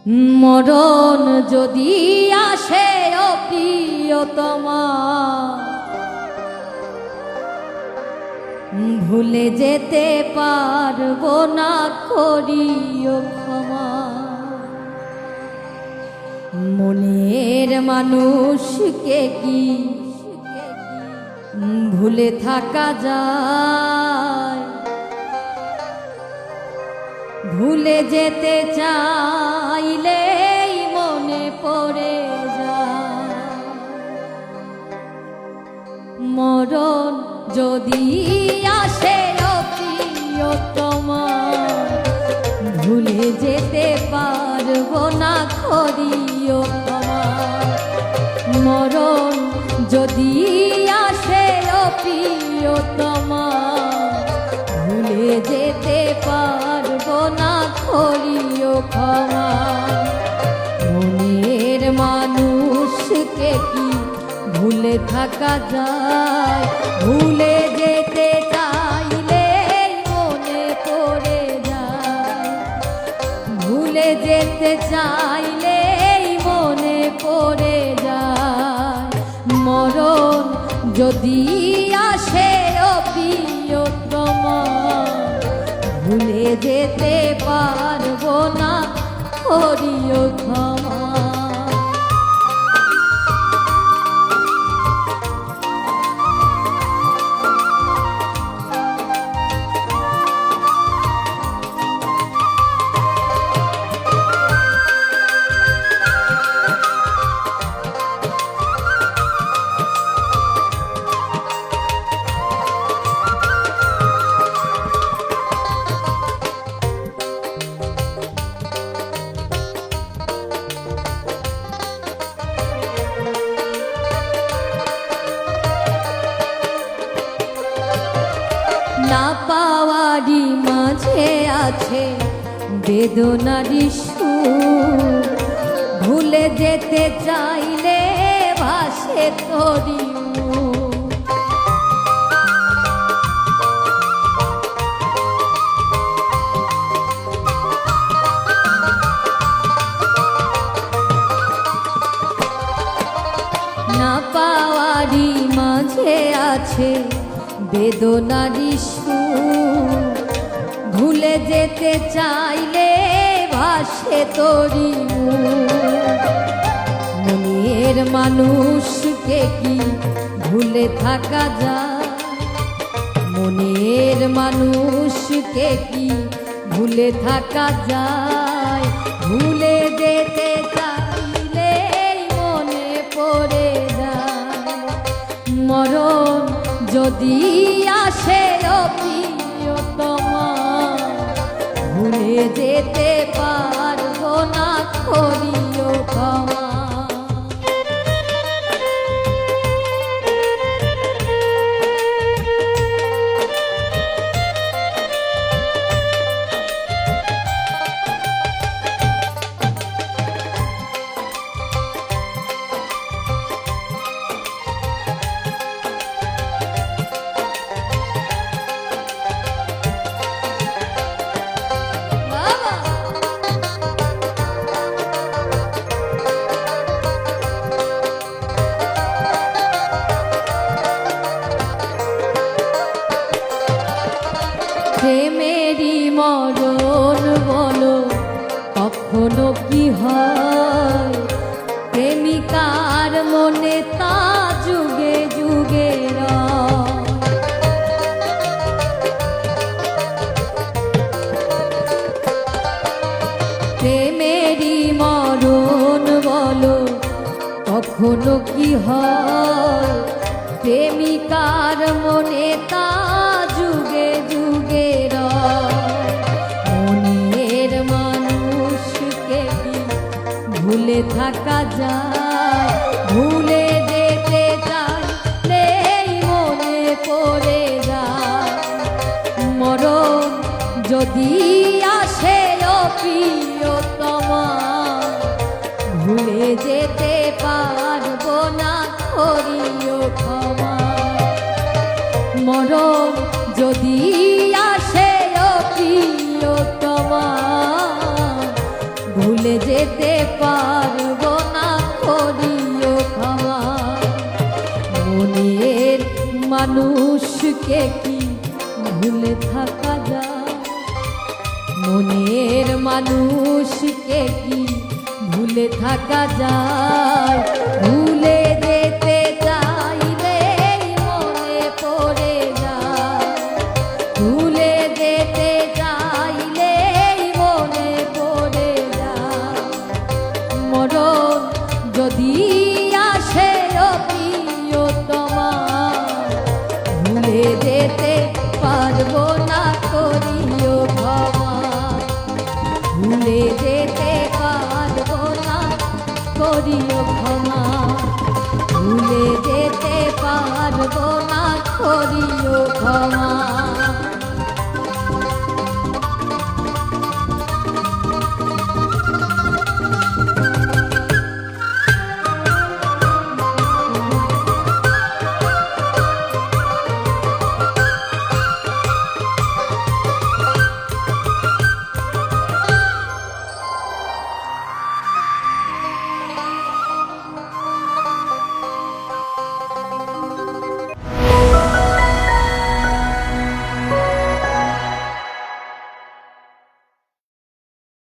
মরণ যদি আসে ও প্রিয়তমা, ভুলে যেতে পারবো না, করিও ক্ষমা। মনের মানুষকে কি ভুলে থাকা যায়? ভুলে যেতে চাইলেই মনে পড়ে যায়। মরণ যদি আসে ও প্রিয়তমা, ভুলে যেতে পারবো না, করিও ক্ষমা। মরণ যদি আসে ও প্রিয়তমা, ভুলে যেতে পারবো না, করিও ক্ষমা। মনের মানুষকে কি ভুলে থাকা যায়? ভুলে যেতে চাইলে মনে পড়ে যায়। ভুলে যেতে চাইলে মনে পড়ে যায়। মরণ যদি আসে ও প্রিয়তমা, ভুলে যেতে পারবো না, করিও ক্ষমা। না পাওয়ারই মাঝে আছে বেদনারই সুর, ভুলে যেতে চাইলে ভাসে তোরি মুখ। না পাওয়ারই মাঝে আছে বেদনারই সুর, ভুলে যেতে চাইলে ভাসে তোরি মুখ। মনের মানুষকে কি ভুলে থাকা যায়? মনের মানুষকে কি ভুলে থাকা যায়? ভুলে যেতে চাইলে মনে পড়ে যায়। মরণ যদি আসে ও প্রিয়তমা, ভুলে যেতে পারবো না, করিও ক্ষমা। প্রেমেরই মরণ বলো কখনো কি হয়? প্রেমিকার মনে তা যুগে যুগে রয়। প্রেমেরই মরণ বলো কখনো কি হয়? প্রেমিকার মনে তা যুগে যুগে রয়। মনের মানুষকে কি ভুলে থাকা যায়? ভুলে যেতে চাইলেই মনে পড়ে যায়। মরণ যদি আসে ও প্রিয়তমা, ভুলে যেতে পারবো না, করিও ক্ষমা। মরণ যদি আসে ও প্রিয়তমা, ভুলে যেতে পারবো না, করিও ক্ষমা। মনের মানুষকে কি ভুলে থাকা যায়? মনের মানুষকে কি ভুলে থাকা যায়? ভুলে যেতে চাইলে মনে পড়ে যায়, ভুলে যেতে চাইলে মনে পড়ে যায়। মরণ যদি আসে ও প্রিয়তমা, ভুলে যেতে পারবো না, করিও ক্ষমা। ভুলে যেতে পারবো না, করিও ক্ষমা। ভুলে যেতে পারবো না, করিও ক্ষমা।